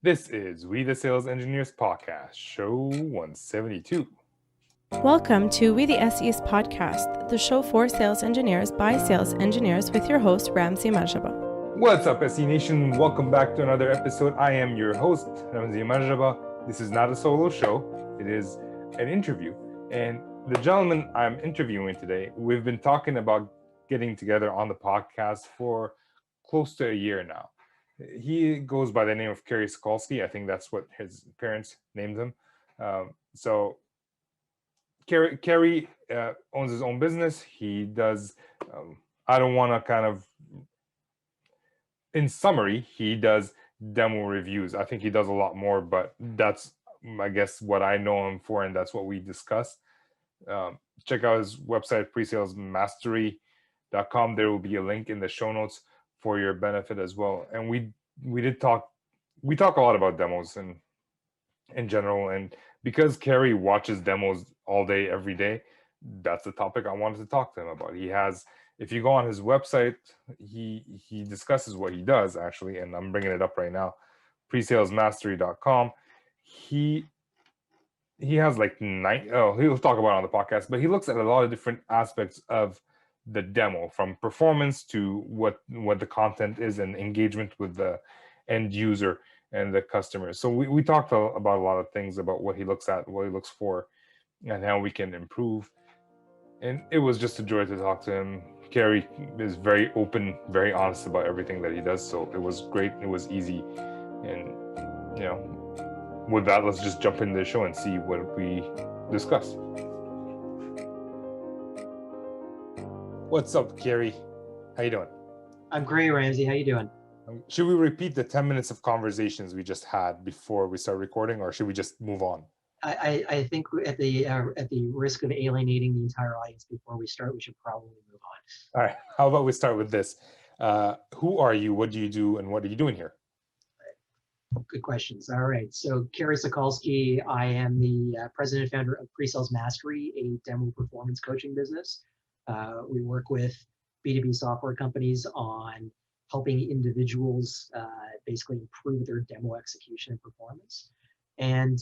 This is We the Sales Engineers Podcast, show 172. Welcome to We the SEs podcast, the show for sales engineers by sales engineers with your host, Ramzi Marjaba. What's up, SE Nation? Welcome back to another episode. I am your host, Ramzi Marjaba. This is not a solo show, it is an interview. And the gentleman I'm interviewing today, we've been talking about getting together on the podcast for close to a year now. He goes by the name of Kerry Sokolsky. I think that's what his parents named him. So Kerry owns his own business. He does, I don't want to kind of, in summary, he does demo reviews. I think he does a lot more, but that's, I guess, what I know him for, and that's what we discuss. Check out his website, presalesmastery.com. There will be a link in the show notes for your benefit as well. And we talk a lot about demos and in general, and because Kerry watches demos all day, every day, that's the topic I wanted to talk to him about. He has, if you go on his website, he discusses what he does actually, and I'm bringing it up right now, presalesmastery.com. He has like he'll talk about it on the podcast, but he looks at a lot of different aspects of the demo, from performance to what the content is and engagement with the end user and the customer. So we talked about a lot of things, about what he looks at, what he looks for, and how we can improve. And it was just a joy to talk to him. Kerry is very open, very honest about everything that he does. So it was great. It was easy. And, with that, let's just jump into the show and see what we discuss. What's up, Kerry? How you doing? I'm great, Ramzi. How you doing? Should we repeat the 10 minutes of conversations we just had before we start recording, or should we just move on? I think at the risk of alienating the entire audience before we start, we should probably move on. All right. How about we start with this? Who are you? What do you do? And what are you doing here? Good questions. All right. So Kerry Sokolsky, I am the president and founder of Presales Mastery, a demo performance coaching business. We work with B2B software companies on helping individuals basically improve their demo execution and performance. And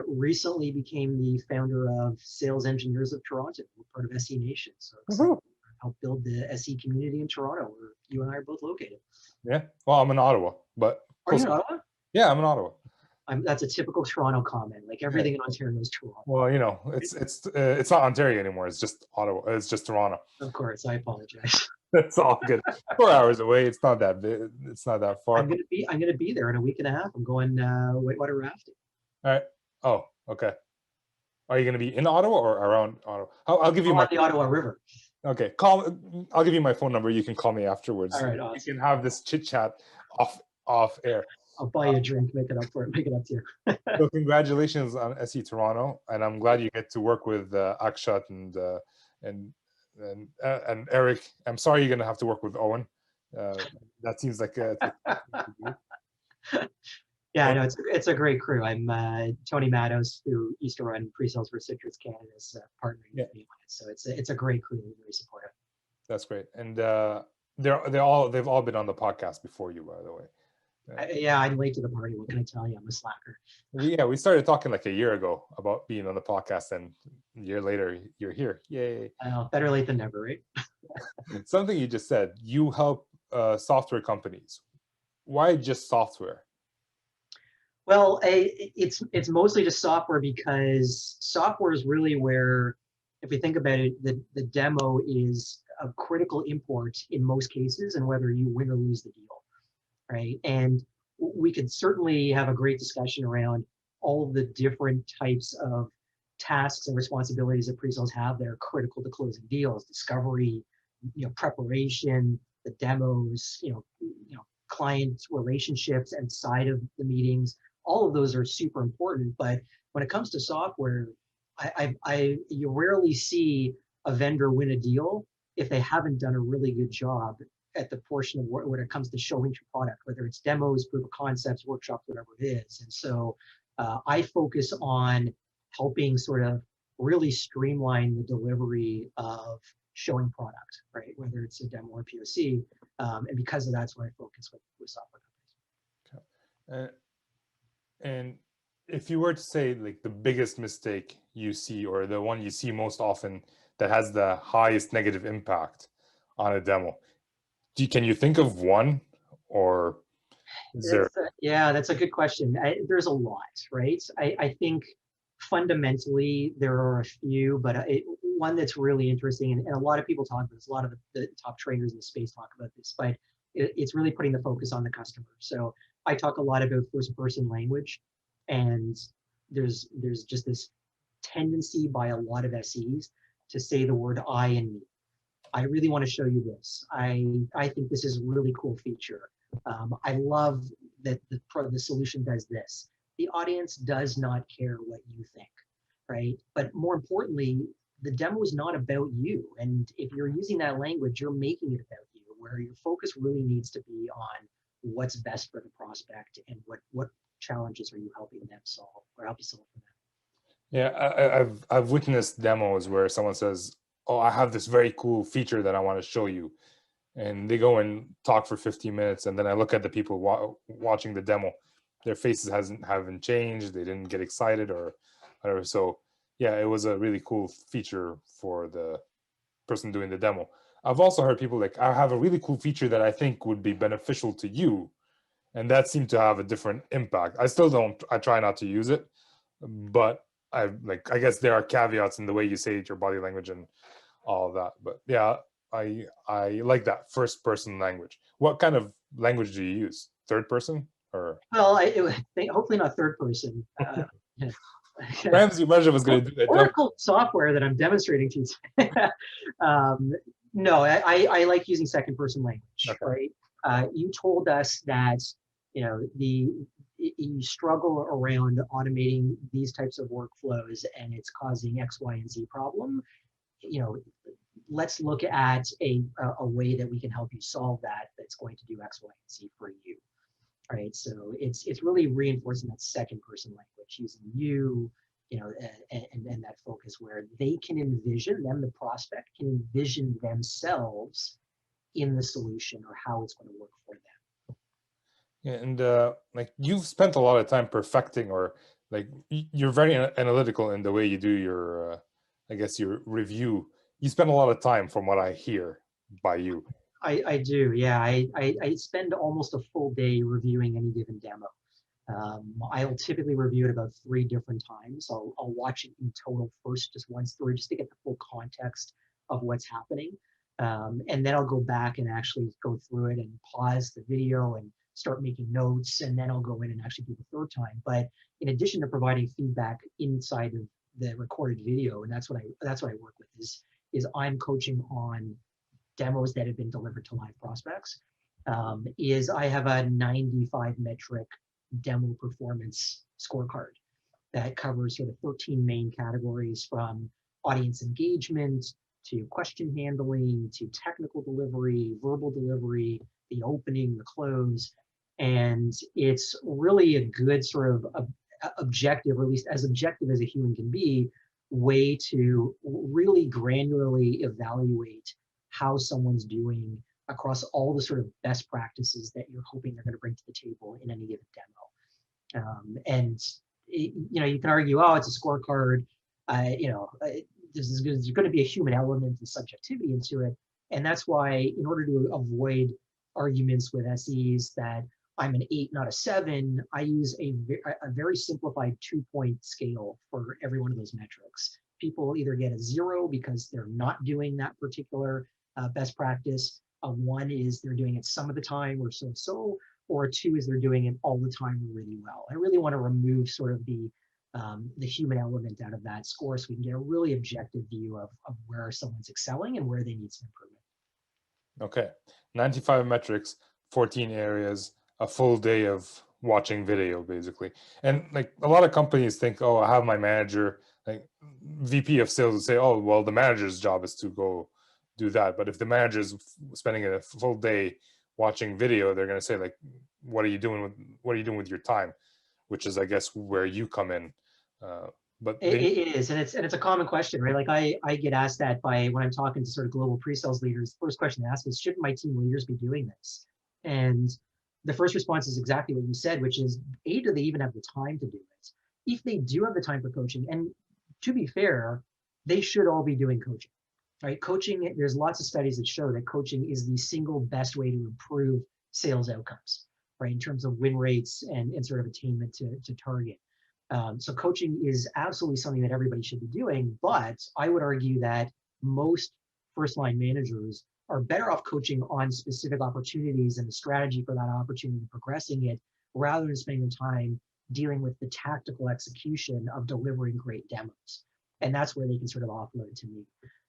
recently became the founder of Sales Engineers of Toronto. We're part of SE Nation. So excited to help build the SE community in Toronto, where you and I are both located. Yeah. Well, I'm in Ottawa, but are you in Ottawa? Yeah, I'm in Ottawa. That's a typical Toronto comment. Like everything in Ontario is Toronto. Well, it's not Ontario anymore. It's just Ottawa. It's just Toronto. Of course, I apologize. That's all good. 4 hours away. It's not that big. It's not that far. I'm gonna be there in a week and a half. I'm going whitewater rafting. All right. Oh, okay. Are you going to be in Ottawa or around Ottawa? I'll give you the Ottawa River. Okay. I'll give you my phone number. You can call me afterwards. All right. Awesome. You can have this chit chat off air. I'll buy you a drink. Make it up to you. So congratulations on SE Toronto, and I'm glad you get to work with Akshat and Eric. I'm sorry you're going to have to work with Owen. That seems like yeah, I know it's a great crew. I'm Tony Matos, who used to run pre-sales for Citrus Canada's partnering with me on it. So it's a great crew, very supportive. That's great, and they've all been on the podcast before you, by the way. Yeah, I'm late to the party. What can I tell you? I'm a slacker. We started talking like a year ago about being on the podcast, and a year later you're here. Yay! Better late than never, right? Something you just said. You help software companies. Why just software? Well, it's mostly just software, because software is really where, if we think about it, the demo is a critical import in most cases, and whether you win or lose the deal, right? And we could certainly have a great discussion around all the different types of tasks and responsibilities that pre-sales have that are critical to closing deals: discovery, preparation, the demos, client relationships inside of the meetings. All of those are super important, but when it comes to software, you rarely see a vendor win a deal if they haven't done a really good job at the portion of when it comes to showing your product, whether it's demos, proof of concepts, workshops, whatever it is. And so I focus on helping sort of really streamline the delivery of showing product, right? Whether it's a demo or POC. And because of that's where I focus with software companies. Okay. if you were to say like the biggest mistake you see, or the one you see most often that has the highest negative impact on a demo, can you think of one, or is there? Yeah, that's a good question. There's a lot, right? I think fundamentally there are a few, but one that's really interesting, and a lot of people talk about this, a lot of the top trainers in the space talk about this, but it's really putting the focus on the customer. So I talk a lot about first-person language, and there's just this tendency by a lot of SEs to say the word I and me. I really want to show you this. I think this is a really cool feature. I love that the solution does this. The audience does not care what you think, right? But more importantly, the demo is not about you. And if you're using that language, you're making it about you, where your focus really needs to be on what's best for the prospect and what challenges are you helping them solve or help you solve for them. Yeah, I've witnessed demos where someone says, "Oh, I have this very cool feature that I want to show you," and they go and talk for 15 minutes, and then I look at the people watching the demo, their faces haven't changed, they didn't get excited or whatever. So yeah, it was a really cool feature for the person doing the demo. I've also heard people like, I have a really cool feature that I think would be beneficial to you, and that seemed to have a different impact. I try not to use it, but I guess there are caveats in the way you say it, your body language and all of that. But yeah, I like that first person language. What kind of language do you use? Third person or? Well, hopefully not third person. Ramzi Marjaba was going to do that. Oracle software that I'm demonstrating to you. No, I like using second person language, okay. Right? You told us that, you struggle around automating these types of workflows and it's causing X, Y, and Z problem. Let's look at a way that we can help you solve that that's going to do X, Y, and Z for you. Right, so it's really reinforcing that second person language, using you, and that focus where they can envision, the prospect can envision themselves in the solution or how it's going to work for them. Yeah, and like you've spent a lot of time perfecting, or like you're very analytical in the way you do your, I guess your review. You spend a lot of time, from what I hear, by you. I do, yeah. I spend almost a full day reviewing any given demo. I'll typically review it about 3 different times. I'll watch it in total first, just once through, just to get the full context of what's happening. And then I'll go back and actually go through it and pause the video and start making notes. And then I'll go in and actually do the 3rd time. But in addition to providing feedback inside of the recorded video, and that's what I work with, is I'm coaching on demos that have been delivered to live prospects. Is I have a 95 metric demo performance scorecard that covers sort of 13 main categories, from audience engagement to question handling to technical delivery, verbal delivery, the opening, the close. And it's really a good sort of objective, or at least as objective as a human can be, way to really granularly evaluate how someone's doing across all the sort of best practices that you're hoping they're going to bring to the table in any given demo. And you can argue, oh, it's a scorecard. There's going to be a human element and subjectivity into it, and that's why, in order to avoid arguments with SEs that I'm an 8, not a 7, I use a very simplified 2-point scale for every one of those metrics. People either get a 0 because they're not doing that particular best practice. A 1 is they're doing it some of the time or so, or a 2 is they're doing it all the time really well. I really want to remove sort of the human element out of that score, so we can get a really objective view of where someone's excelling and where they need some improvement. Okay, 95 metrics, 14 areas, a full day of watching video, basically. And like a lot of companies think, oh, I have my manager, like VP of sales would say, oh, well, the manager's job is to go do that. But if the manager's spending a full day watching video, they're going to say, like, what are you doing with your time? Which is, I guess, where you come in. But it is, and it's a common question, right? Like I get asked that when I'm talking to sort of global pre-sales leaders. The first question to ask is, shouldn't my team leaders be doing this? And the first response is exactly what you said, which is, A, do they even have the time to do it? if they do have the time for coaching, and to be fair, they should all be doing coaching, right? Coaching, there's lots of studies that show that coaching is the single best way to improve sales outcomes, right? In terms of win rates and sort of attainment to target. So coaching is absolutely something that everybody should be doing, but I would argue that most first line managers are better off coaching on specific opportunities and the strategy for that opportunity and progressing it, rather than spending time dealing with the tactical execution of delivering great demos. And that's where they can sort of offload to me.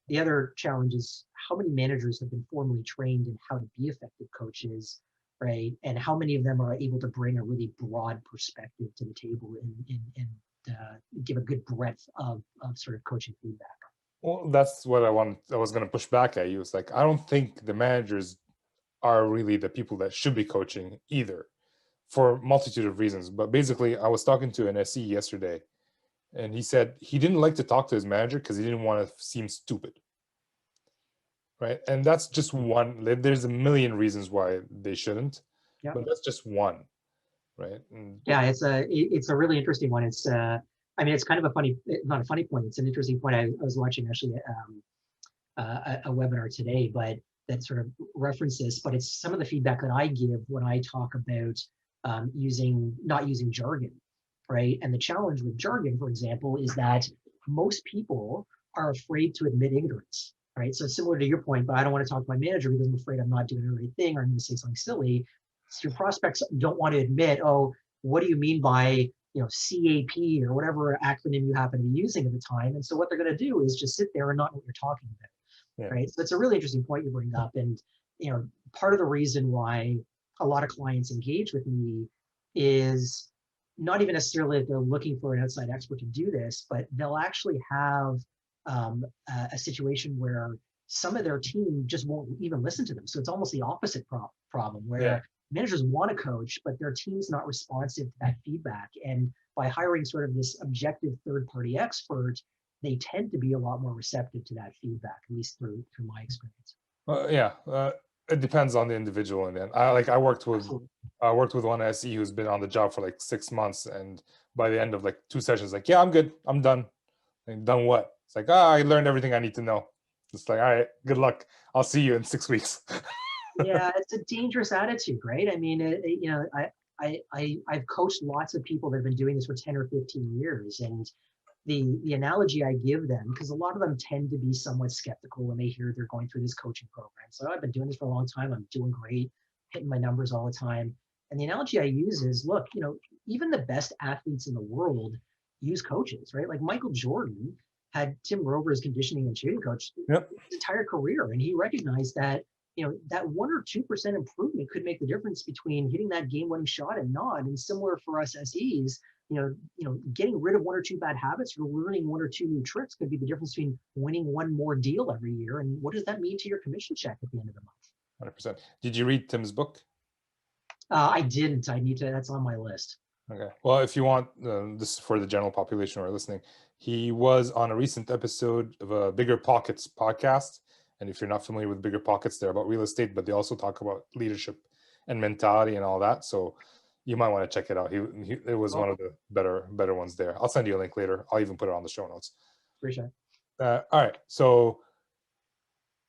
The other challenge is how many managers have been formally trained in how to be effective coaches, right? And how many of them are able to bring a really broad perspective to the table and give a good breadth of sort of coaching feedback. Well, that's what I was going to push back at you. It's like, I don't think the managers are really the people that should be coaching either, for a multitude of reasons. But basically, I was talking to an SE yesterday, and he said he didn't like to talk to his manager because he didn't want to seem stupid. Right. And that's just one. There's a million reasons why they shouldn't, Yeah. but that's just one. Right. Yeah, it's a really interesting one. It's I mean, it's kind of a funny, not a funny point. It's an interesting point. I was watching actually a webinar today, but that sort of references. But it's some of the feedback that I give when I talk about not using jargon, right? And the challenge with jargon, for example, is that most people are afraid to admit ignorance, right? So similar to your point, but I don't want to talk to my manager because I'm afraid I'm not doing the right thing or I'm going to say something silly. So your prospects don't want to admit, oh, what do you mean by CAP or whatever acronym you happen to be using at the time? And so what they're going to do is just sit there and not know what you're talking about, right? So it's a really interesting point you bring up. And part of the reason why a lot of clients engage with me is not even necessarily that they're looking for an outside expert to do this, but they'll actually have a situation where some of their team just won't even listen to them. So it's almost the opposite problem where managers want to coach, but their team's not responsive to that feedback. And by hiring sort of this objective third-party expert, they tend to be a lot more receptive to that feedback, at least through my experience. It depends on the individual. And then I worked with one SE who's been on the job for like 6 months, and by the end of like 2 sessions, like, yeah, I'm good, I'm done. Like, done what? It's like, I learned everything I need to know. It's like, all right, good luck. I'll see you in 6 weeks. Yeah, it's a dangerous attitude, right? I mean, I've coached lots of people that have been doing this for 10 or 15 years, and the analogy I give them, because a lot of them tend to be somewhat skeptical when they hear they're going through this coaching program. So I've been doing this for a long time. I'm doing great, hitting my numbers all the time. And the analogy I use is, look, even the best athletes in the world use coaches, right? Like Michael Jordan had Tim Grover as conditioning and shooting coach his entire career, and he recognized that that 1 or 2% improvement could make the difference between hitting that game-winning shot and not. And similar for us SEs, getting rid of 1 or 2 bad habits or learning 1 or 2 new tricks could be the difference between winning 1 more deal every year. And what does that mean to your commission check at the end of the month? 100%. Did you read Tim's book? I didn't. I need to. That's on my list. Okay. Well, if you want, this is for the general population who are listening. He was on a recent episode of a Bigger Pockets podcast. And if you're not familiar with Bigger Pockets, they're about real estate, but they also talk about leadership and mentality and all that. So you might want to check it out. It was one of the better ones there. I'll send you a link later. I'll even put it on the show notes. Appreciate it. All right. So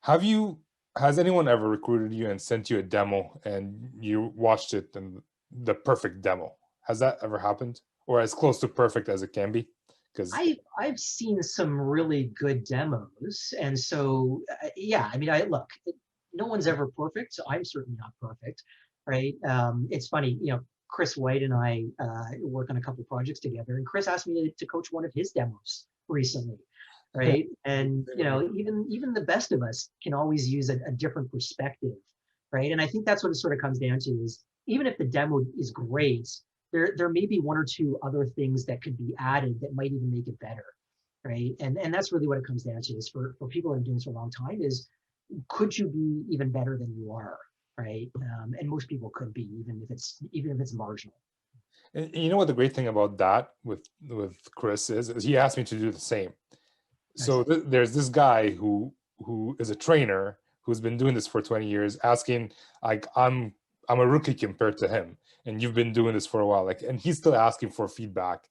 has anyone ever recruited you and sent you a demo and you watched it and the perfect demo? Has that ever happened, or as close to perfect as it can be? Because I've seen some really good demos, and so I mean, look, no one's ever perfect, so I'm certainly not perfect, right? It's funny, Chris White and I work on a couple of projects together, and Chris asked me to coach one of his demos recently, right? And even the best of us can always use a different perspective, right? And I think that's what it sort of comes down to is, even if the demo is great, there may be 1 or 2 other things that could be added that might even make it better, right? And that's really what it comes down to is for people that are doing this for a long time is, could you be even better than you are, right? And most people could be, even if it's marginal. And you know what the great thing about that with Chris is he asked me to do the same. So there's this guy who is a trainer who's been doing this for 20 years, asking, like, I'm a rookie compared to him, and you've been doing this for a while, like, and he's still asking for feedback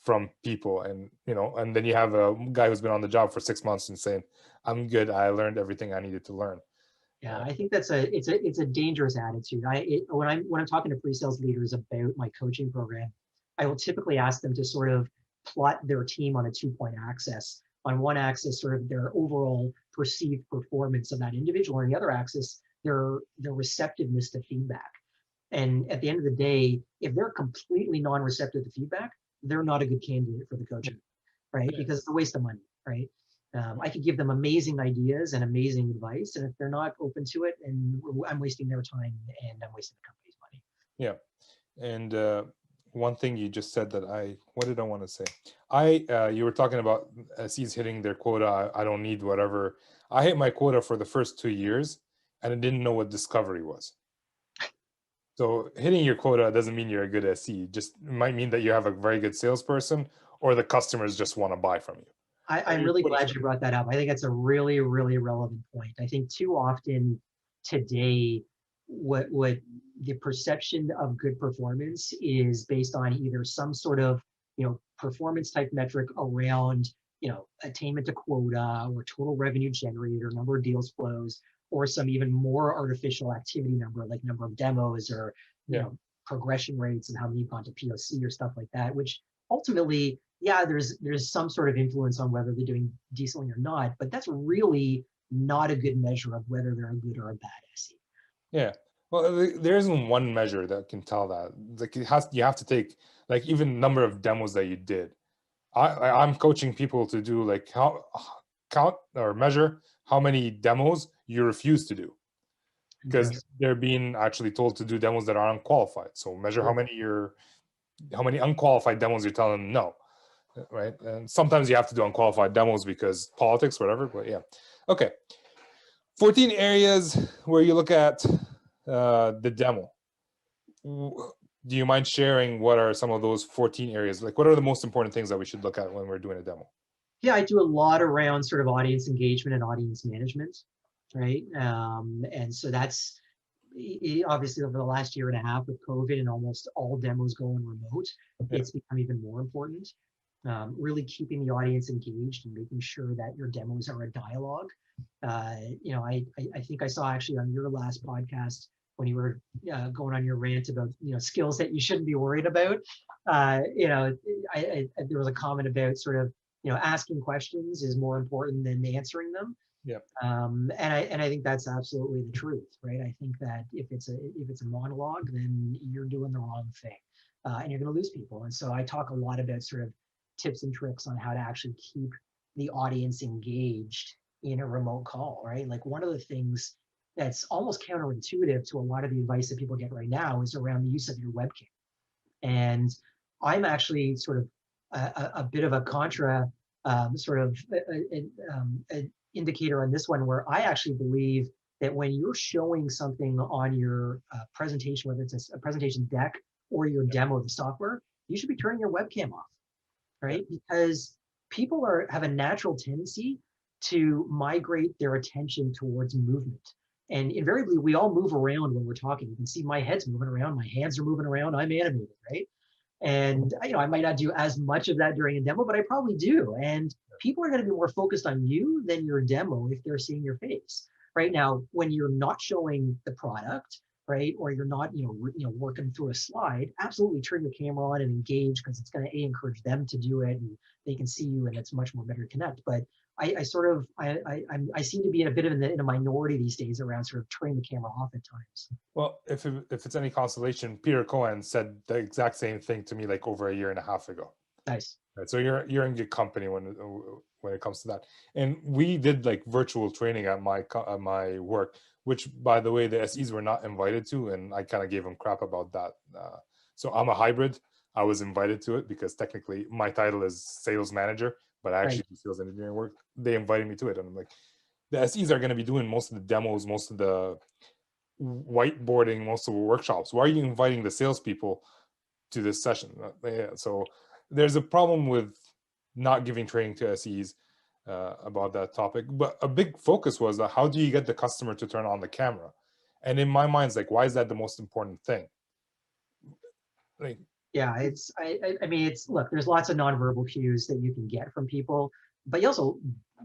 from people, and and then you have a guy who's been on the job for 6 months and saying, I'm good, I learned everything I needed to learn. Yeah, I think that's a dangerous attitude. When I'm talking to pre-sales leaders about my coaching program, I will typically ask them to sort of plot their team on a 2-point axis. On one axis, sort of their overall perceived performance of that individual, and the other axis, their receptiveness to feedback. And at the end of the day, if they're completely non-receptive to feedback, they're not a good candidate for the coaching, right? Because it's a waste of money, right? I could give them amazing ideas and amazing advice, and if they're not open to it, and I'm wasting their time and I'm wasting the company's money. Yeah. And one thing you just said that what did I want to say? You were talking about SEs hitting their quota. I don't need whatever. I hit my quota for the first 2 years, and I didn't know what discovery was. So hitting your quota doesn't mean you're a good SE. Just might mean that you have a very good salesperson, or the customers just want to buy from you. I'm really glad you brought that up. I think that's a really, really relevant point. I think too often today, what the perception of good performance is based on either some sort of performance type metric around attainment to quota or total revenue generated or number of deals closed, or some even more artificial activity number like number of demos or progression rates and how many you've gone to POC or stuff like that, which ultimately, yeah, there's some sort of influence on whether they're doing decently or not, but that's really not a good measure of whether they're a good or a bad SE. Yeah. Well, there isn't one measure that can tell that. Like you have to take like even number of demos that you did. I'm coaching people to do like count or measure how many demos you refuse to do, because they're being actually told to do demos that are unqualified. So measure how many unqualified demos you're telling them no, right? And sometimes you have to do unqualified demos because politics, whatever. But yeah, okay. 14 areas where you look at the demo. Do you mind sharing what are some of those 14 areas? Like, what are the most important things that we should look at when we're doing a demo? Yeah, I do a lot around sort of audience engagement and audience management, right? And so that's obviously over the last year and a half with COVID and almost all demos going remote, it's become even more important. Really keeping the audience engaged and making sure that your demos are a dialogue. I think I saw actually on your last podcast when you were going on your rant about skills that you shouldn't be worried about. There was a comment about sort of asking questions is more important than answering them. Yeah. And I think that's absolutely the truth, right? I think that if it's a monologue, then you're doing the wrong thing, and you're going to lose people. And so I talk a lot about sort of tips and tricks on how to actually keep the audience engaged in a remote call, right? Like one of the things that's almost counterintuitive to a lot of the advice that people get right now is around the use of your webcam. And I'm actually sort of a bit of a contra sort of indicator on this one, where I actually believe that when you're showing something on your presentation, whether it's a presentation deck or your demo of the software, you should be turning your webcam off, right? Because people have a natural tendency to migrate their attention towards movement. And invariably, we all move around when we're talking. You can see my head's moving around, my hands are moving around, I'm animated, right? And I might not do as much of that during a demo, but I probably do. And people are going to be more focused on you than your demo if they're seeing your face. Right now, when you're not showing the product, right, or you're not, working through a slide, absolutely turn your camera on and engage, because it's going to encourage them to do it, and they can see you, and it's much more better to connect. But I seem to be in a bit of in a minority these days around sort of turning the camera off at times. Well, if it's any consolation, Peter Cohen said the exact same thing to me like over a year and a half ago. Nice. Right, so you're in good company when it comes to that. And we did like virtual training at my work, which by the way the SEs were not invited to, and I kind of gave them crap about that. So I'm a hybrid. I was invited to it because technically my title is sales manager, but I actually do sales engineering work. They invited me to it, and I'm like, the SEs are going to be doing most of the demos, most of the whiteboarding, most of the workshops. Why are you inviting the salespeople to this session? So there's a problem with not giving training to SEs about that topic. But a big focus was how do you get the customer to turn on the camera? And in my mind, it's like, why is that the most important thing? Like, Yeah, I mean, look, there's lots of nonverbal cues that you can get from people, but you also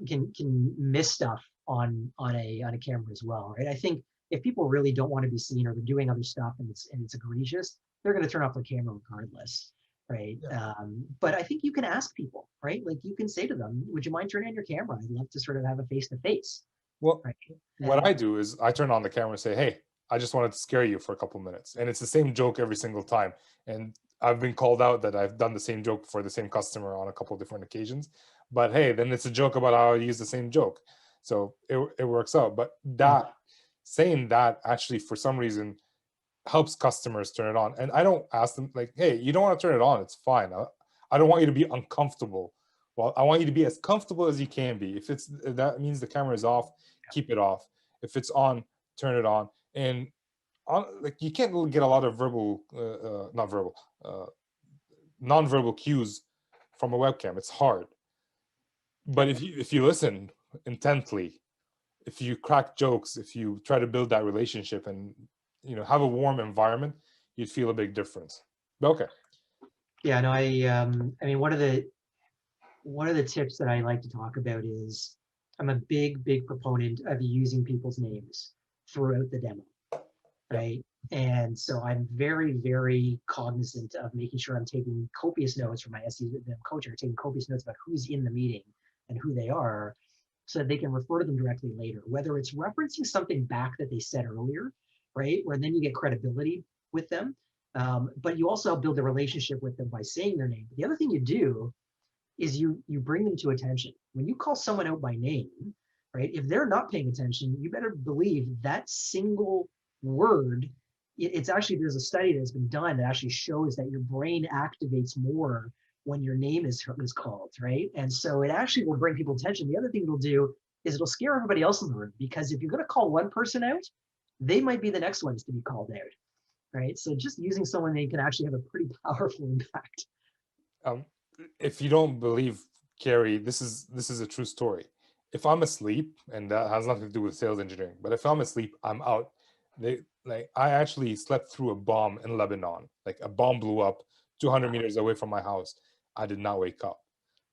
can miss stuff on a camera as well, right? I think if people really don't want to be seen or they're doing other stuff and it's egregious, they're going to turn off their camera regardless, right? Yeah. But I think you can ask people, right? Like you can say to them, "Would you mind turning on your camera? I'd love to sort of have a face to face," Well, right? what I do is I turn on the camera and say, "Hey, I just wanted to scare you for a couple minutes," and it's the same joke every single time. And I've been called out that I've done the same joke for the same customer on a couple of different occasions. But hey, then it's a joke about how I use the same joke, so it works out. But Yeah. saying that actually for some reason helps customers turn it on. And I don't ask them like, "Hey, you don't want to turn it on? It's fine. I don't want you to be uncomfortable. Well, I want you to be as comfortable as you can be. If that means the camera is off, keep it off. If it's on, turn it on." And like you can't really get a lot of not verbal, uh, non-verbal cues from a webcam. It's hard. But if you listen intently, if you crack jokes, if you try to build that relationship and have a warm environment, you'd feel a big difference. But okay. Yeah, no, I mean, one of the tips that I like to talk about is I'm a big proponent of using people's names throughout the demo, Yeah. right? And so I'm very cognizant of making sure I'm taking copious notes from my SE coach, or taking copious notes about who's in the meeting and who they are, so that they can refer to them directly later, whether it's referencing something back that they said earlier, right? Where then you get credibility with them. But you also build a relationship with them by saying their name. But the other thing you do is you bring them to attention. When you call someone out by name, right? If they're not paying attention, you better believe that single word. It's actually, there's a study that's been done that actually shows that your brain activates more when your name is called, right? And so it actually will bring people attention. The other thing it'll do is it'll scare everybody else in the room, because if you're going to call one person out, they might be the next ones to be called out, right? So just using someone name can actually have a pretty powerful impact. If you don't believe Carrie, this is a true story. If I'm asleep, and that has nothing to do with sales engineering, but if I'm asleep, I'm out. I actually slept through a bomb in Lebanon. Like a bomb blew up 200 meters away from my house. I did not wake up.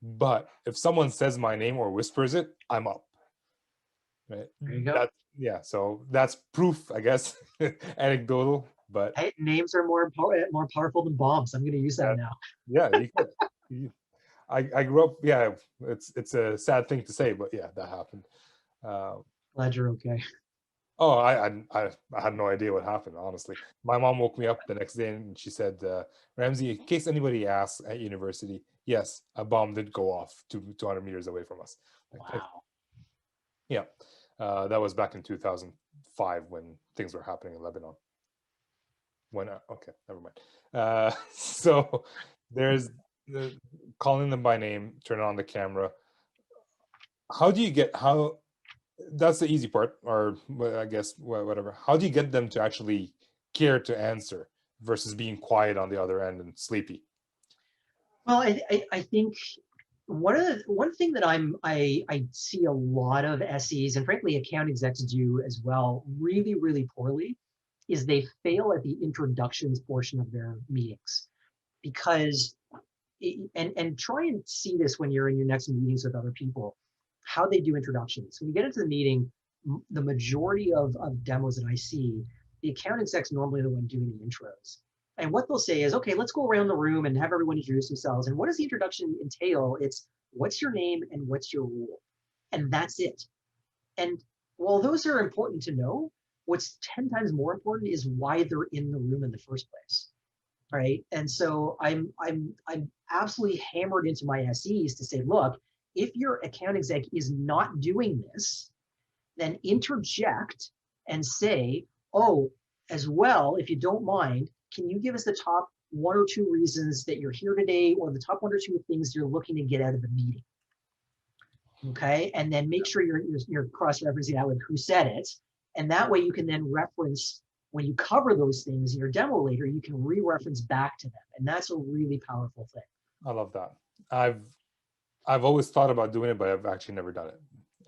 But if someone says my name or whispers it, I'm up. Right? There you go. So that's proof, I guess, anecdotal, but Hey, names are more powerful than bombs. I'm going to use that now. yeah, you could. I grew up. Yeah, it's a sad thing to say, but yeah, that happened. Glad you're okay. Oh, I had no idea what happened. Honestly, my mom woke me up the next day and she said, "Ramzi, in case anybody asks at university, yes, a bomb did go off 200 meters away from us." Like, Wow. yeah, that was back in 2005 when things were happening in Lebanon. Okay, never mind. So there's calling them by name, turn on the camera. How that's the easy part, or I guess whatever. How do you get them to actually care to answer versus being quiet on the other end and sleepy? Well, I think one thing that I see a lot of SEs and frankly account execs do as well really poorly is they fail at the introductions portion of their meetings, because and try and see this when you're in your next meetings with other people, how they do introductions. When you get into the meeting, the majority of demos that I see, the account exec's normally the one doing the intros. And what they'll say is, okay, let's go around the room and have everyone introduce themselves. And what does the introduction entail? It's what's your name and what's your role? And that's it. And while those are important to know, what's 10 times more important is why they're in the room in the first place. Right. And so I'm absolutely hammered into my SEs to say, look, if your account exec is not doing this, then interject and say, oh, as well, if you don't mind, can you give us the top one or two reasons that you're here today, or the top one or two things you're looking to get out of the meeting? Okay, and then make sure you're cross-referencing that with who said it, and that way you can then reference, when you cover those things in your demo later, you can re-reference back to them, and that's a really powerful thing. I love that. I've always thought about doing it, but I've actually never done it.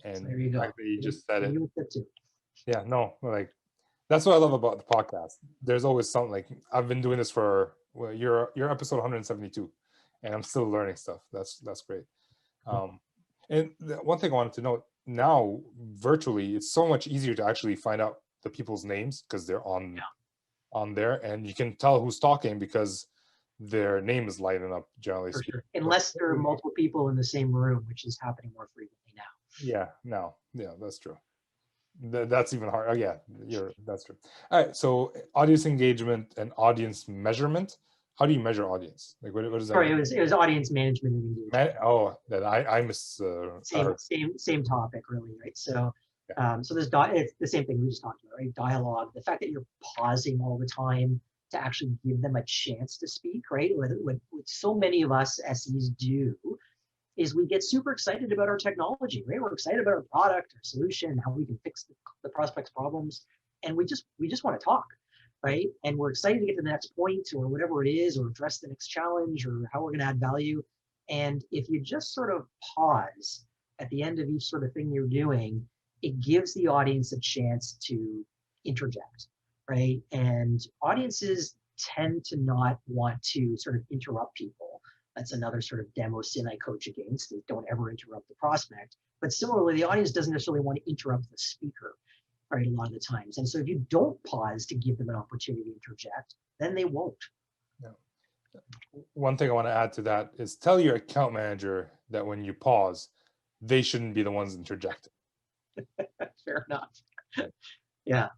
And so there you go. The fact that you just said it. Yeah, no, like that's what I love about the podcast. There's always something. Like I've been doing this for well, you're episode 172, and I'm still learning stuff. That's great. And one thing I wanted to note, now virtually, it's so much easier to actually find out the people's names because they're on there, and you can tell who's talking because their name is lighting up, generally For speaking. sure. Unless there are multiple people in the same room, which is happening more frequently now. Yeah, that's true. That's even hard. Oh yeah, that's true. All right, so audience engagement and audience measurement. How do you measure audience? Like, what does that Sorry, mean? it was audience management and engagement. That I miss. Same topic, really, right? So, Yeah. so it's the same thing we just talked about, right? Dialogue. The fact that you're pausing all the time to actually give them a chance to speak, right? What so many of us SEs do is we get super excited about our technology, right? We're excited about our product, our solution, how we can fix the prospect's problems, and we just want to talk, right? And we're excited to get to the next point or whatever it is, or address the next challenge or how we're going to add value. And if you just sort of pause at the end of each sort of thing you're doing, it gives the audience a chance to interject, right? And audiences tend to not want to sort of interrupt people. That's another sort of demo sin I coach against, is don't ever interrupt the prospect. But similarly, the audience doesn't necessarily want to interrupt the speaker, right, a lot of the times. And so if you don't pause to give them an opportunity to interject, then they won't. Yeah. One thing I want to add to that is tell your account manager that when you pause, they shouldn't be the ones interjecting. Fair enough. Yeah.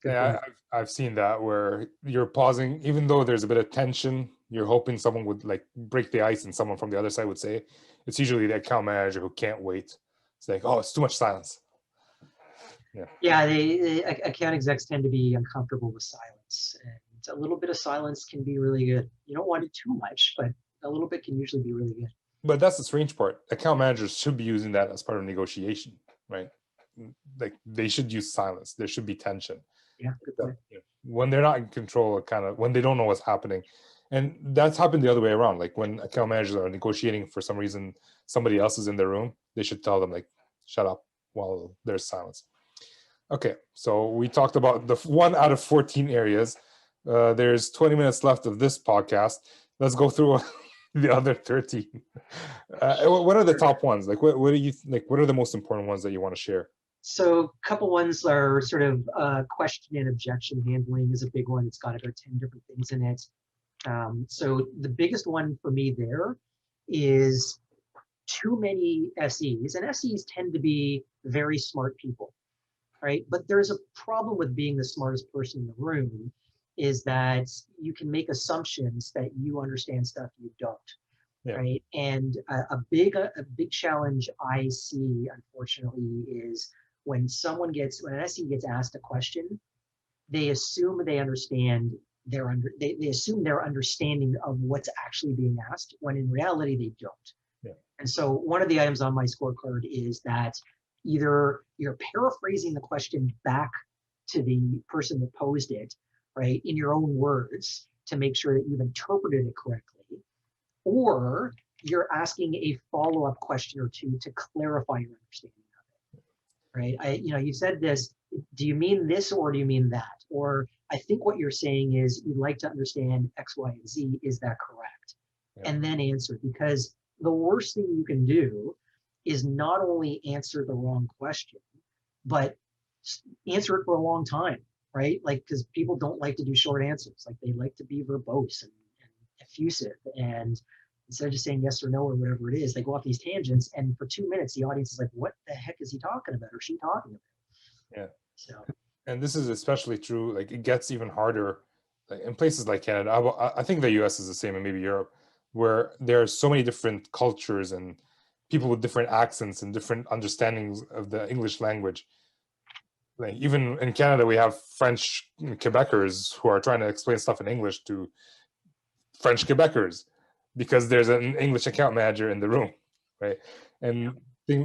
Yeah, I've seen that where you're pausing, even though there's a bit of tension, you're hoping someone would like break the ice and someone from the other side would say, it's usually the account manager who can't wait. It's like, oh, it's too much silence. Yeah, the account execs tend to be uncomfortable with silence. And a little bit of silence can be really good. You don't want it too much, but a little bit can usually be really good. But that's the strange part. Account managers should be using that as part of negotiation, right? Like they should use silence. There should be tension. Yeah, good point. When they're not in control, kind of when they don't know what's happening. And that's happened the other way around. Like when account managers are negotiating for some reason, somebody else is in the room, they should tell them like, shut up while there's silence. Okay, so we talked about the 1 out of 14 areas. There's 20 minutes left of this podcast. Let's go through the other 13. What are the top ones? Like, what do you like? What are the most important ones that you want to share? So a couple ones are sort of question and objection handling is a big one. It's got about 10 different things in it. So the biggest one for me there is too many SEs, and SEs tend to be very smart people, right? But there's a problem with being the smartest person in the room, is that you can make assumptions that you understand stuff you don't. Yeah. Right? And a big challenge I see, unfortunately, is when an SE gets asked a question, they assume they understand they assume their understanding of what's actually being asked, when in reality they don't. Yeah. And so one of the items on my scorecard is that either you're paraphrasing the question back to the person that posed it, right, in your own words to make sure that you've interpreted it correctly, or you're asking a follow-up question or two to clarify your understanding of it, right? You said this, do you mean this or do you mean that? Or I think what you're saying is you'd like to understand X, Y, and Z, is that correct? Yeah. And then answer, because the worst thing you can do is not only answer the wrong question, but answer it for a long time, right? Like, because people don't like to do short answers. Like, they like to be verbose and effusive. And instead of just saying yes or no or whatever it is, they go off these tangents. And for 2 minutes, the audience is like, what the heck is he talking about or she talking about? Yeah. So, and this is especially true, like it gets even harder like, in places like Canada. I think the US is the same, and maybe Europe, where there are so many different cultures and people with different accents and different understandings of the English language. Like even in Canada, we have French Quebecers who are trying to explain stuff in English to French Quebecers because there's an English account manager in the room, right? And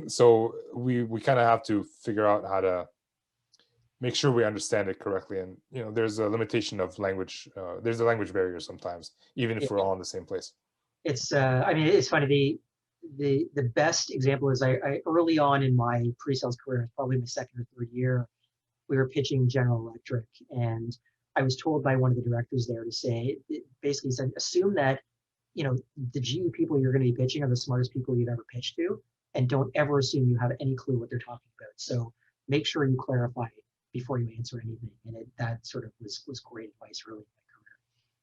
so we kind of have to figure out how to make sure we understand it correctly. And there's a limitation of language. There's a language barrier sometimes, even if we're all in the same place. It's it's funny. The best example is I early on in my pre-sales career, probably my second or third year, we were pitching General Electric, and I was told by one of the directors there to say, it basically said, assume that, the GE people you're going to be pitching are the smartest people you've ever pitched to, and don't ever assume you have any clue what they're talking about. So make sure you clarify before you answer anything. And that sort of was great advice early in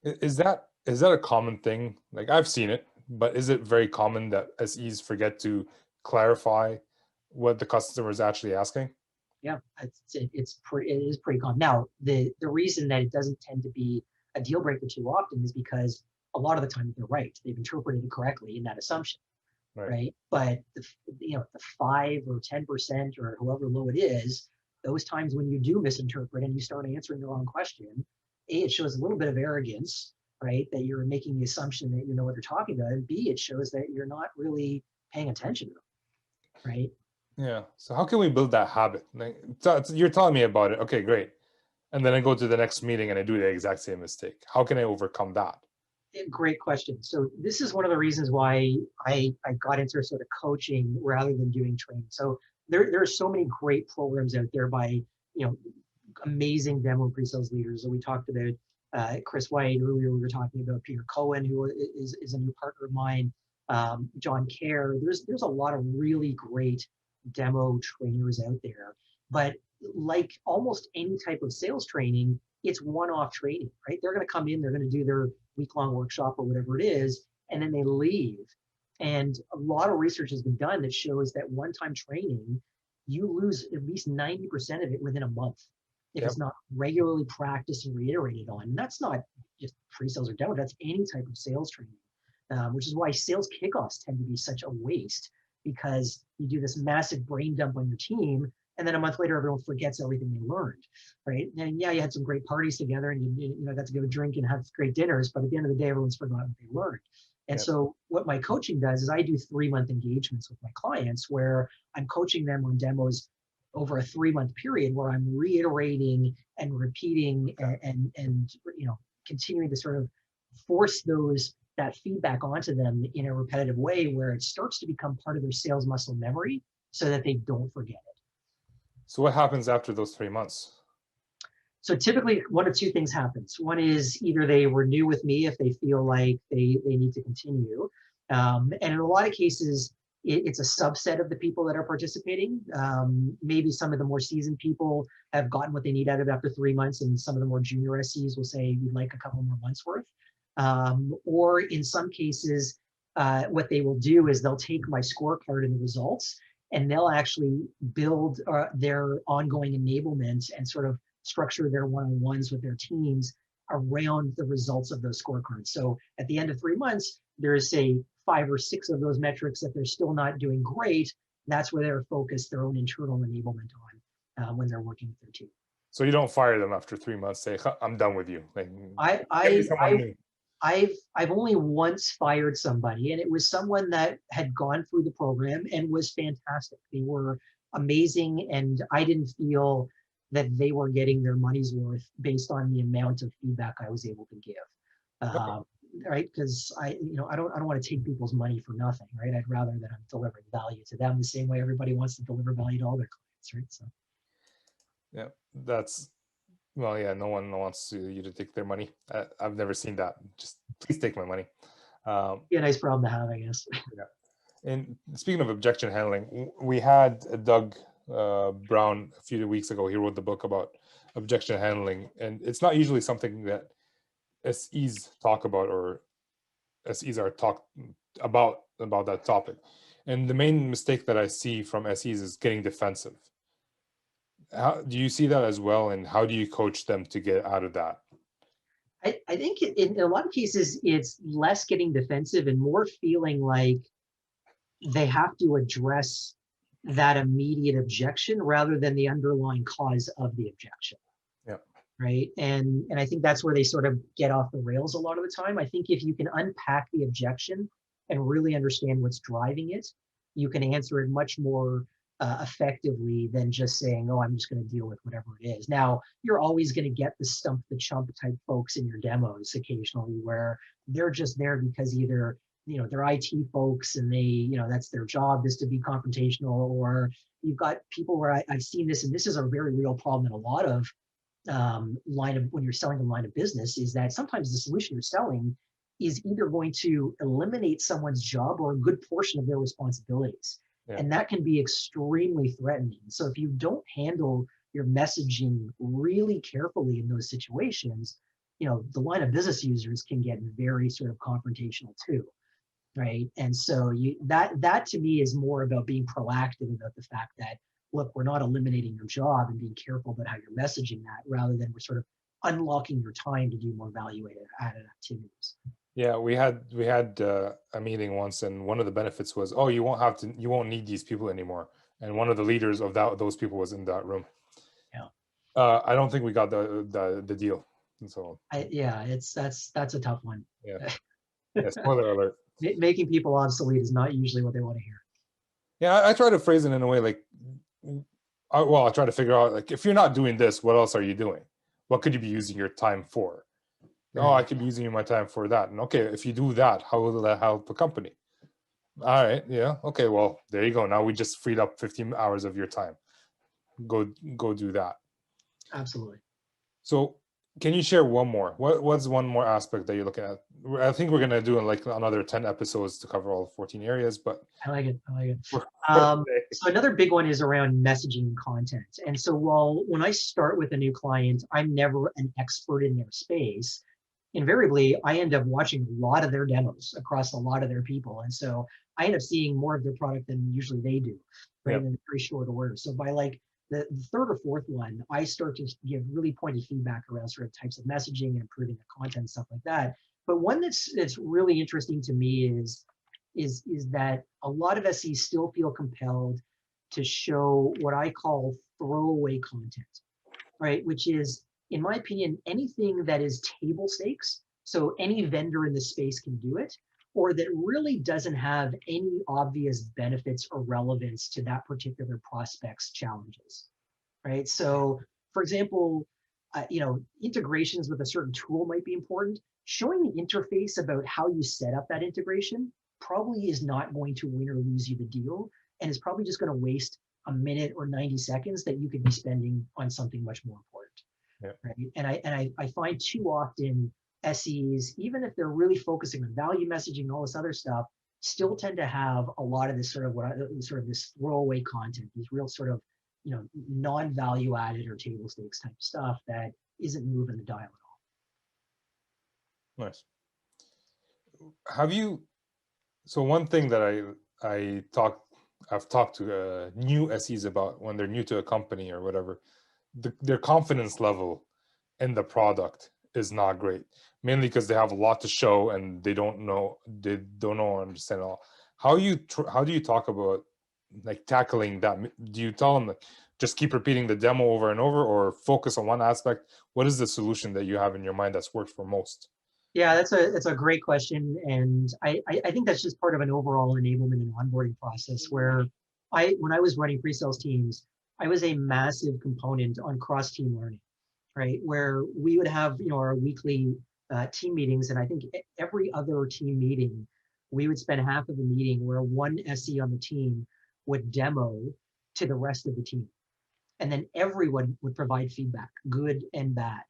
my career. Is that a common thing? Like, I've seen it, but is it very common that SEs forget to clarify what the customer is actually asking? Yeah, it is pretty common. Now, the reason that it doesn't tend to be a deal breaker too often is because a lot of the time they're right. They've interpreted it correctly in that assumption, right? But the 5 or 10% or however low it is, those times when you do misinterpret and you start answering the wrong question, A, it shows a little bit of arrogance, right? That you're making the assumption that you know what they're talking about, and B, it shows that you're not really paying attention to them, right? Yeah. So how can we build that habit? Like, you're telling me about it. Okay, great. And then I go to the next meeting and I do the exact same mistake. How can I overcome that? Great question. So this is one of the reasons why I got into sort of coaching rather than doing training. So there are so many great programs out there by, amazing demo pre-sales leaders. So we talked about Chris White earlier. We were talking about Peter Cohen, who is a new partner of mine. John Kerr. There's a lot of really great demo trainers out there. But like almost any type of sales training, it's one-off training, right? They're going to come in, they're going to do their week-long workshop or whatever it is, and then they leave. And a lot of research has been done that shows that one-time training, you lose at least 90% of it within a month if it's not regularly practiced and reiterated on. And that's not just pre-sales or demo, that's any type of sales training, which is why sales kickoffs tend to be such a waste, because you do this massive brain dump on your team, and then a month later, everyone forgets everything they learned, right? And yeah, you had some great parties together, and you got to go drink and have great dinners, but at the end of the day, everyone's forgotten what they learned. And so what my coaching does is I do 3-month engagements with my clients where I'm coaching them on demos over a 3-month period, where I'm reiterating and repeating and continuing to sort of force that feedback onto them in a repetitive way, where it starts to become part of their sales muscle memory so that they don't forget it. So what happens after those 3 months? So typically one of two things happens. One is either they renew with me if they feel like they need to continue. And in a lot of cases, it's a subset of the people that are participating. Maybe some of the more seasoned people have gotten what they need out of it after 3 months, and some of the more junior SEs will say, we'd like a couple more months worth. Or in some cases, what they will do is they'll take my scorecard and the results, and they'll actually build their ongoing enablement and sort of structure their one-on-ones with their teams around the results of those scorecards. So at the end of 3 months, there's say 5 or 6 of those metrics that they're still not doing great. That's where they're focused their own internal enablement on when they're working with their team. So you don't fire them after 3 months, say, I'm done with you. Like, I've only once fired somebody, and it was someone that had gone through the program and was fantastic. They were amazing, and I didn't feel that they were getting their money's worth based on the amount of feedback I was able to give. Right? Because I don't want to take people's money for nothing, right? I'd rather that I'm delivering value to them the same way everybody wants to deliver value to all their clients, right? So. Yeah, well, yeah, no one wants you to take their money. I've never seen that. Just please take my money. Be a nice problem to have, I guess. Yeah. And speaking of objection handling, we had Doug Brown a few weeks ago. He wrote the book about objection handling, and it's not usually something that SEs talk about, or SEs are talked about that topic. And the main mistake that I see from SEs is getting defensive. How do you see that as well, and how do you coach them to get out of that? I think in a lot of cases, it's less getting defensive and more feeling like they have to address that immediate objection rather than the underlying cause of the objection. Yeah. Right. And I think that's where they sort of get off the rails a lot of the time. I think if you can unpack the objection and really understand what's driving it, you can answer it much more effectively than just saying, oh, I'm just going to deal with whatever it is. Now, you're always going to get the stump the chump type folks in your demos occasionally, where they're just there because either they're IT folks and they, that's their job is to be confrontational, or you've got people where I've seen this, and this is a very real problem in a lot of when you're selling a line of business is that sometimes the solution you're selling is either going to eliminate someone's job or a good portion of their responsibilities. Yeah. And that can be extremely threatening. So if you don't handle your messaging really carefully in those situations, the line of business users can get very sort of confrontational too. Right. And so that to me is more about being proactive about the fact that, look, we're not eliminating your job and being careful about how you're messaging that, rather than we're sort of unlocking your time to do more value-added activities. Yeah, we had a meeting once, and one of the benefits was, oh, you won't need these people anymore. And one of the leaders of those people was in that room. Yeah. I don't think we got the deal. And so that's a tough one. yeah. Yeah, spoiler alert. Making people obsolete is not usually what they want to hear. Yeah, I try to phrase it in a way like, I try to figure out, like, if you're not doing this, what else are you doing? What could you be using your time for? Right. Oh, I could be using my time for that. And okay, if you do that, how will that help a company? All right, yeah, okay, well, there you go. Now we just freed up 15 hours of your time. Go do that. Absolutely. So can you share one more? What's one more aspect that you're looking at? I think we're gonna do like another 10 episodes to cover all 14 areas, but I like it. So another big one is around messaging and content. And so when I start with a new client, I'm never an expert in their space. Invariably, I end up watching a lot of their demos across a lot of their people. And so I end up seeing more of their product than usually they do, right? Yep. In very short order. So by like the third or fourth one, I start to give really pointed feedback around sort of types of messaging and improving the content, stuff like that. But one that's really interesting to me is that a lot of SEs still feel compelled to show what I call throwaway content, right? Which is, in my opinion, anything that is table stakes. So any vendor in the space can do it, or that really doesn't have any obvious benefits or relevance to that particular prospect's challenges, right? So, for example, integrations with a certain tool might be important. Showing the interface about how you set up that integration probably is not going to win or lose you the deal, and is probably just going to waste a minute or 90 seconds that you could be spending on something much more important. Yeah. Right? And I find too often SEs, even if they're really focusing on value messaging and all this other stuff, still tend to have a lot of this sort of this throwaway content, these real sort of non-value added or table stakes type stuff that isn't moving the dial at all. Nice. So one thing that I've talked to new SEs about when they're new to a company or whatever, their confidence level in the product is not great, mainly because they have a lot to show and they don't know or understand it all. How do you talk about like tackling that? Do you tell them like, just keep repeating the demo over and over, or focus on one aspect? What is the solution that you have in your mind that's worked for most? Yeah, that's a great question, and I think that's just part of an overall enablement and onboarding process where when I was running pre-sales teams, I was a massive component on cross-team learning, right? Where we would have our weekly team meetings, and I think every other team meeting, we would spend half of the meeting where one SE on the team would demo to the rest of the team, and then everyone would provide feedback, good and bad.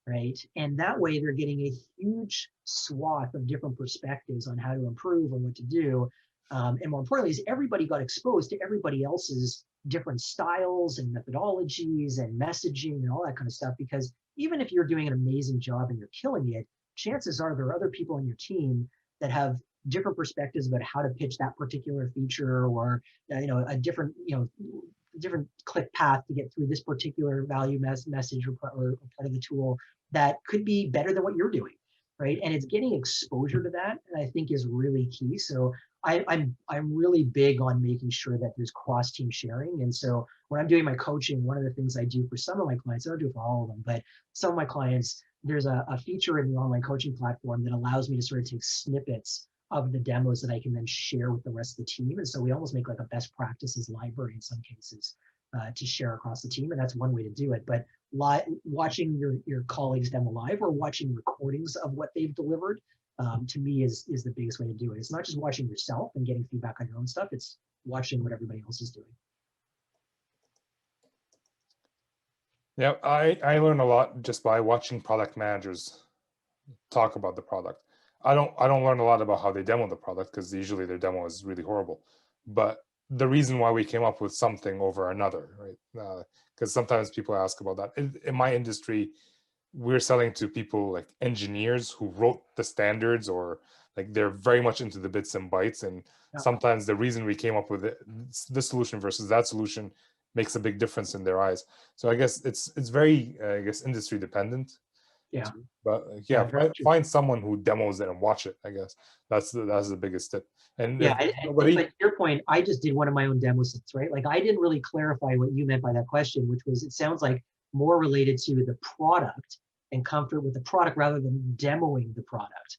Right. And that way they're getting a huge swath of different perspectives on how to improve or what to do. And more importantly, is everybody got exposed to everybody else's different styles and methodologies and messaging and all that kind of stuff. Because even if you're doing an amazing job and you're killing it, chances are there are other people on your team that have different perspectives about how to pitch that particular feature, or a different click path to get through this particular value message or part of the tool that could be better than what you're doing, right? And it's getting exposure to that, and I think is really key. So I'm really big on making sure that there's cross-team sharing. And so when I'm doing my coaching, one of the things I do for some of my clients, I don't do it for all of them, but some of my clients, there's a feature in the online coaching platform that allows me to sort of take snippets of the demos that I can then share with the rest of the team. And so we almost make like a best practices library in some cases to share across the team. And that's one way to do it. But watching your colleagues demo live or watching recordings of what they've delivered, to me is the biggest way to do it. It's not just watching yourself and getting feedback on your own stuff. It's watching what everybody else is doing. Yeah, I learn a lot just by watching product managers talk about the product. I don't learn a lot about how they demo the product because usually their demo is really horrible. But the reason why we came up with something over another, right? Because sometimes people ask about that. In my industry, we're selling to people like engineers who wrote the standards, or like they're very much into the bits and bytes. And Yeah. sometimes the reason we came up with this solution versus that solution makes a big difference in their eyes. So I guess it's very I guess industry dependent. Yeah. But Yeah. yeah, Very true. find someone who demos it and watch it. I guess that's the biggest tip. And Yeah. if nobody, But to your point, I just did one of my own demo sets, right? Like I didn't really clarify what you meant by that question, which was it sounds like more related to the product and comfort with the product rather than demoing the product,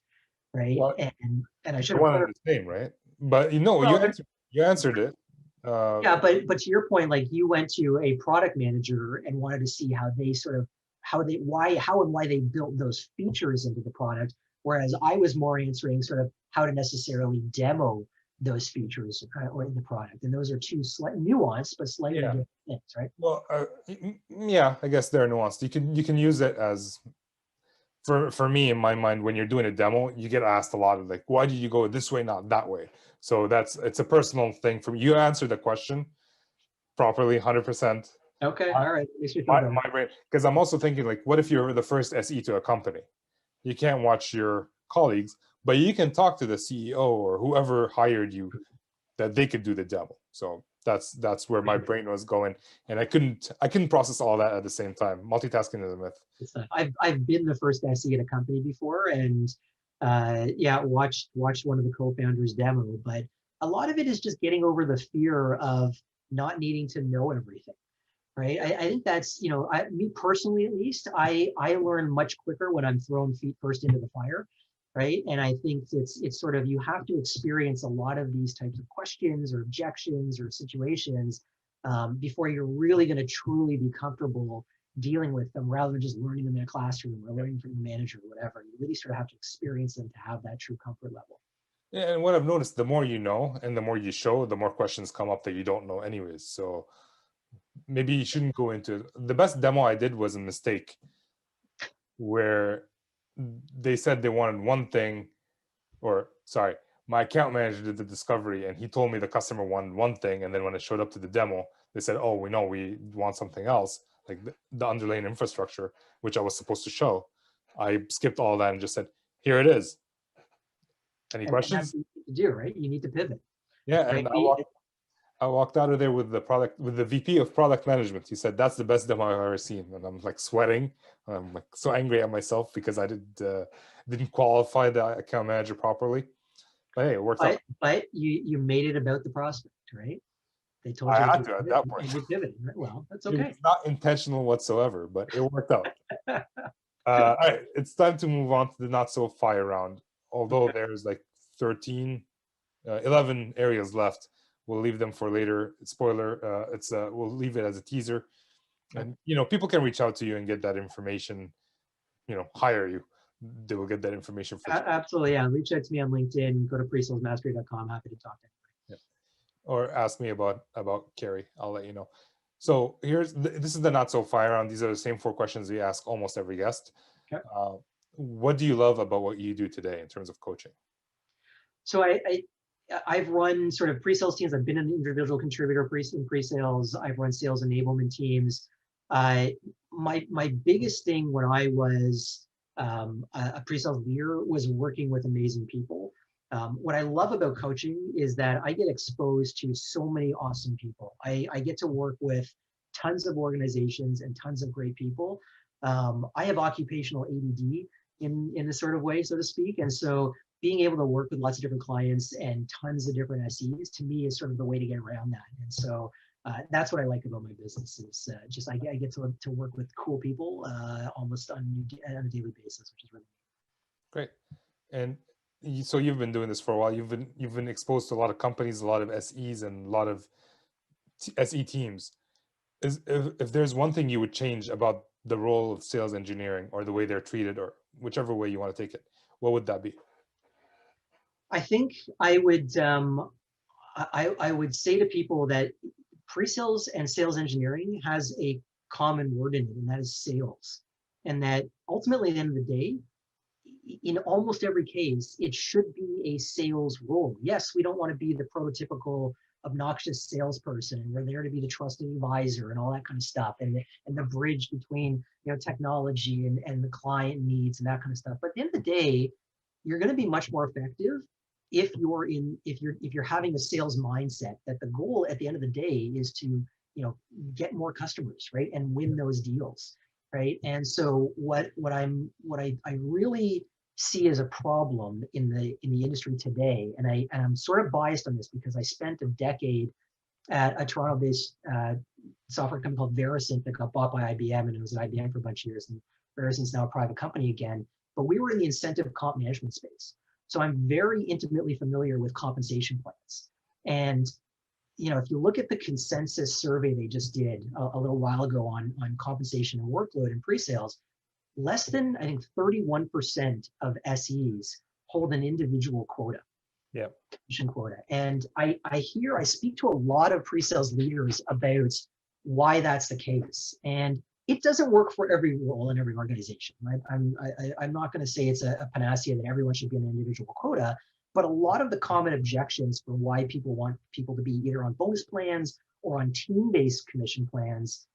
right? well, And I should the have one and clarified. the same, right? But you know, Well, you answered it. yeah, but to your point, like you went to a product manager and wanted to see how they sort of how and why they built those features into the product, whereas I was more answering sort of how to necessarily demo those features or in the product, and those are two slight nuanced but slightly Yeah. different things, right? Well, yeah, I guess they're nuanced. You can use it as for me in my mind when you're doing a demo, you get asked a lot of like, why did you go this way, not that way? So it's a personal thing for me. You answer the question properly, 100%. Okay, all right, makes me feel My, better. my brain, because I'm also thinking like, what if you're the first SE to a company? You can't watch your colleagues, but you can talk to the CEO or whoever hired you that they could do the demo. So that's where my brain was going, and I couldn't process all that at the same time. Multitasking is a myth. I've been the first SE at a company before, and yeah, watched one of the co-founders demo, but a lot of it is just getting over the fear of not needing to know everything, right? I think that's, me personally at least, I learn much quicker when I'm throwing feet first into the fire, right? And I think it's sort of, you have to experience a lot of these types of questions or objections or situations before you're really going to truly be comfortable dealing with them, rather than just learning them in a classroom or learning from the manager or whatever. You really sort of have to experience them to have that true comfort level. Yeah, and what I've noticed, the more you know and the more you show, the more questions come up that you don't know anyways. So maybe you shouldn't go into the best demo I did was a mistake where they said they wanted one thing, or sorry, my account manager did the discovery and he told me the customer wanted one thing, and then when it showed up to the demo, they said, oh, we know we want something else, like the underlying infrastructure, which I was supposed to show. I skipped all that and just said, here it is. Any And that's questions? what you need to do, right? You need to pivot, Yeah, right? and I walked out of there with the VP of product management. He said, "That's the best demo I've ever seen," and I'm like sweating. I'm like so angry at myself because I didn't qualify the account manager properly. But hey, it worked out. But you made it about the prospect, right? They told I you to had go to at pivot, that point. and you pivoted, right? Well, that's It okay. was not intentional whatsoever, but it worked out. All right, it's time to move on to the not so fire round. Although there's like 13, 11 areas left, we'll leave them for later. Spoiler, we'll leave it as a teaser. And people can reach out to you and get that information, hire you. They will get that information for free. Absolutely, yeah. Reach out to me on LinkedIn. Go to presalesmastery.com. Happy to talk to Yeah. Or ask me about Carrie. I'll let you know. So this is the not so fire round. These are the same 4 questions we ask almost every guest. Okay. What do you love about what you do today in terms of coaching? So I've run sort of pre-sales teams. I've been an individual contributor in pre-sales. I've run sales enablement teams. My biggest thing when I was a pre-sales leader was working with amazing people. What I love about coaching is that I get exposed to so many awesome people. I get to work with tons of organizations and tons of great people. I have occupational ADD in this sort of way, so to speak. And so being able to work with lots of different clients and tons of different SEs, to me, is sort of the way to get around that. And so that's what I like about my business is just I get to work with cool people almost on a daily basis, which is really Great. And so you've been doing this for a while. You've been exposed to a lot of companies, a lot of SEs, and a lot of SE teams. If there's one thing you would change about the role of sales engineering or the way they're treated, or whichever way you want to take it, what would that be? I think I would say to people that pre-sales and sales engineering has a common word in it, and that is sales. And that ultimately, at the end of the day, in almost every case, it should be a sales role. Yes, we don't want to be the prototypical obnoxious salesperson, and we're there to be the trusted advisor and all that kind of stuff, and the bridge between technology and the client needs and that kind of stuff. But at the end of the day, you're going to be much more effective if you're having a sales mindset, that the goal at the end of the day is to get more customers, right, and win those deals, right? And so what I really see as a problem in the industry today, and I'm sort of biased on this because I spent a decade at a Toronto-based software company called Verisync that got bought by IBM, and it was at IBM for a bunch of years, and Verisync's now a private company again. But we were in the incentive comp management space, so I'm very intimately familiar with compensation plans. And if you look at the consensus survey they just did a little while ago on compensation and workload and pre-sales, less than, I think, 31% of SEs hold an individual quota. Yeah. Commission quota. And I speak to a lot of pre-sales leaders about why that's the case. And it doesn't work for every role in every organization, right? I'm not going to say it's a panacea that everyone should be an individual quota, but a lot of the common objections for why people want people to be either on bonus plans or on team-based commission plans,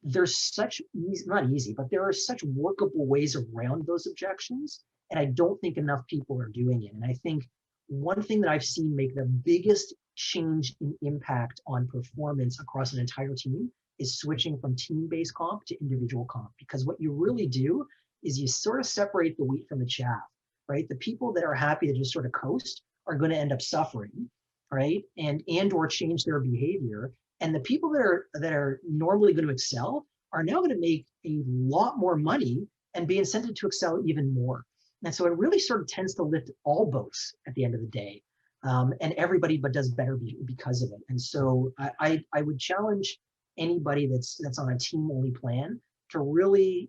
there's such not easy, but there are such workable ways around those objections. And I don't think enough people are doing it. And I think one thing that I've seen make the biggest change in impact on performance across an entire team is switching from team-based comp to individual comp. Because what you really do is you sort of separate the wheat from the chaff, right? The people that are happy to just sort of coast are going to end up suffering, right? And or change their behavior. And the people that are normally going to excel are now going to make a lot more money and be incented to excel even more. And so it really sort of tends to lift all boats at the end of the day. And everybody but does better because of it. And so I would challenge anybody that's on a team-only plan to really,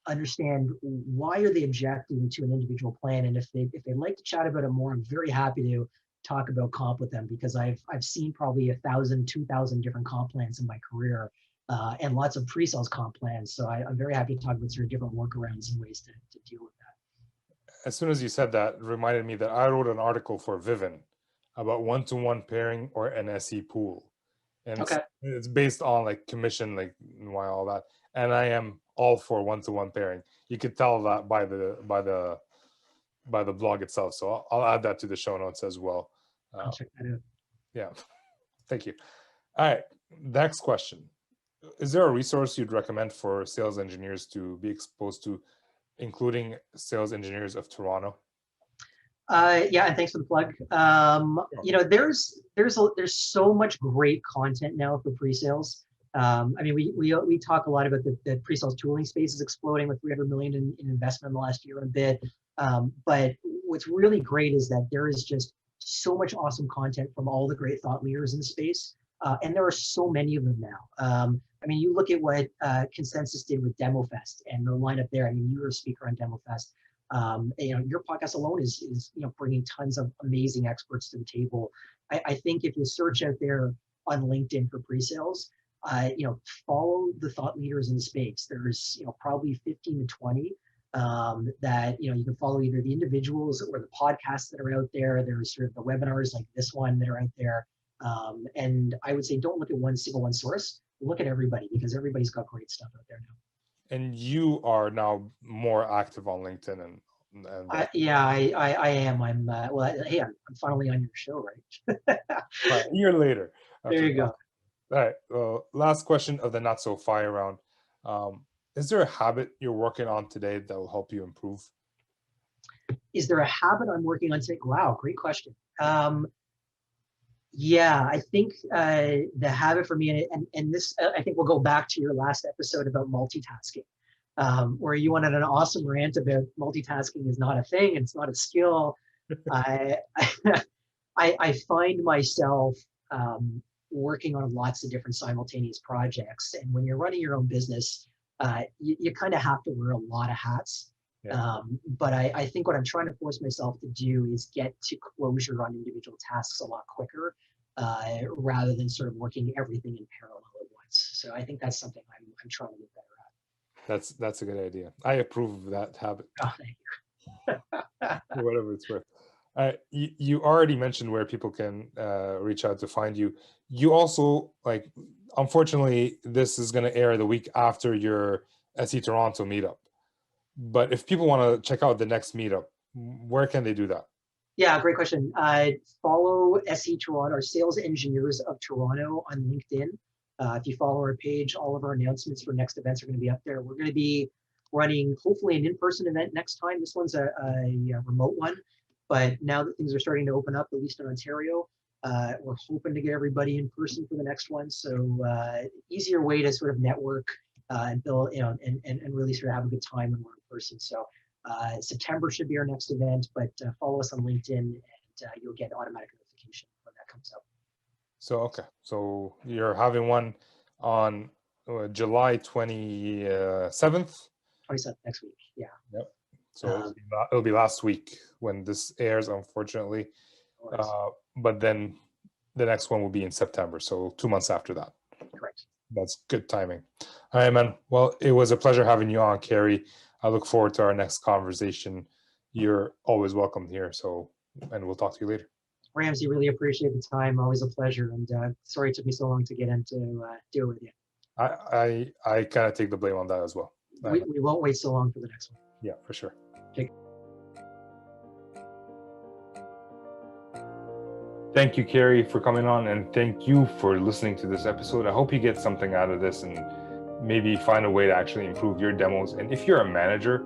understand why are they objecting to an individual plan. And if they'd like to chat about it more, I'm very happy to talk about comp with them, because I've seen probably 1,000, 2,000 different comp plans in my career, and lots of pre-sales comp plans. So I'm very happy to talk about sort of different workarounds and ways to deal with that. As soon as you said that, it reminded me that I wrote an article for Vivint about one-to-one pairing or an SE pool. And Okay. it's based on like commission, like why all that. And I am all for one-to-one pairing. You could tell that by the blog itself. So I'll add that to the show notes as well. I'll check that out. Yeah. Thank you. All right. Next question. Is there a resource you'd recommend for sales engineers to be exposed to, including Sales Engineers of Toronto? Yeah, and thanks for the plug. There's so much great content now for pre-sales. I mean, we talk a lot about the pre-sales tooling space is exploding with $300 million in investment in the last year and a bit. But what's really great is that there is just so much awesome content from all the great thought leaders in the space. And there are so many of them now. I mean, you look at what Consensus did with DemoFest and the lineup there. I mean, you were a speaker on DemoFest. Your podcast alone is bringing tons of amazing experts to the table. I think if you search out there on LinkedIn for pre-sales, follow the thought leaders in the space. There's probably 15 to 20 that you can follow, either the individuals or the podcasts that are out there. There's sort of the webinars like this one that are out there. And I would say don't look at one source. Look at everybody, because everybody's got great stuff out there now. And you are now more active on LinkedIn and I am. I'm hey, I'm finally on your show, right? a year later. There you go. All right. Last question of the not so fire round. Is there a habit you're working on today that will help you improve? Is there a habit I'm working on today? Wow, great question. Yeah, I think the habit for me, and this, I think we'll go back to your last episode about multitasking, where you went on an awesome rant about multitasking is not a thing, it's not a skill. I find myself working on lots of different simultaneous projects, and when you're running your own business, you kind of have to wear a lot of hats. Yeah. But I think what I'm trying to force myself to do is get to closure on individual tasks a lot quicker, rather than sort of working everything in parallel at once. So I think that's something I'm trying to get better That's a good idea. I approve of that habit. at. Oh, thank you. Whatever it's worth. You already mentioned where people can reach out to find you. You also, like, unfortunately, this is going to air the week after your SE Toronto meetup. But if people want to check out the next meetup, where can they do that? Yeah, great question. Follow SE Toronto, or Sales Engineers of Toronto, on LinkedIn. If you follow our page, all of our announcements for next events are going to be up there. We're going to be running hopefully an in-person event next time. This one's a remote one, but now that things are starting to open up, at least in Ontario, we're hoping to get everybody in person for the next one. So easier way to sort of network and build, and really sort of have a good time when we're in person. So September should be our next event, but follow us on LinkedIn, and you'll get automatic notification when that comes up. So, okay. So you're having one on July 27th? 27th, next week. Yeah. Yep. So it'll be last week when this airs, unfortunately. But then the next one will be in September. So 2 months after that. Correct. That's good timing. All right, man. Well, it was a pleasure having you on, Kerry. I look forward to our next conversation. You're always welcome here. So, and we'll talk to you later. Ramzi, really appreciate the time. Always a pleasure. And sorry it took me so long to get into do it with you. I kind of take the blame on that as well. We won't wait so long for the next one. Yeah, for sure. Okay. Thank you, Kerry, for coming on, and thank you for listening to this episode. I hope you get something out of this and maybe find a way to actually improve your demos. And if you're a manager,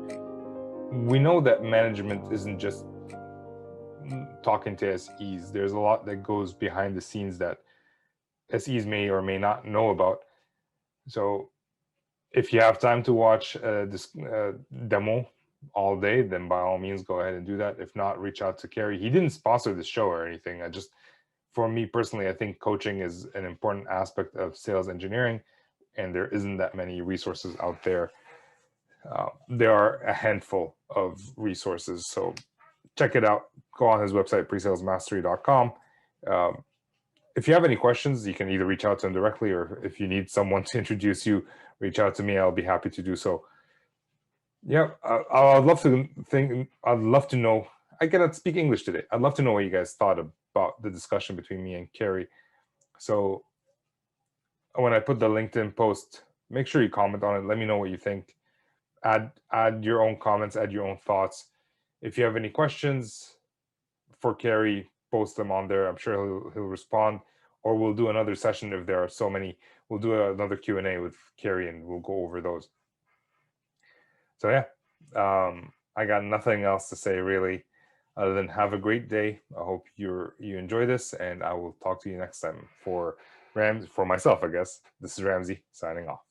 we know that management isn't just talking to SEs. There's a lot that goes behind the scenes that SEs may or may not know about. So if you have time to watch this demo all day, then by all means go ahead and do that. If not, reach out to Kerry. He didn't sponsor the show or anything. For me personally, I think coaching is an important aspect of sales engineering, and there isn't that many resources out there. There are a handful of resources, so check it out. Go on his website, presalesmastery.com. If you have any questions, you can either reach out to him directly, or if you need someone to introduce you, reach out to me. I'll be happy to do so. Yeah, I'd love to know. I cannot speak English today. I'd love to know what you guys thought about the discussion between me and Kerry. So when I put the LinkedIn post, make sure you comment on it. Let me know what you think. Add your own comments, add your own thoughts. If you have any questions for Kerry, post them on there. I'm sure he'll respond, or we'll do another session if there are so many. We'll do another Q&A with Kerry, and we'll go over those. So yeah, I got nothing else to say really, other than have a great day. I hope you enjoy this, and I will talk to you next time. For myself, I guess. This is Ramzi signing off.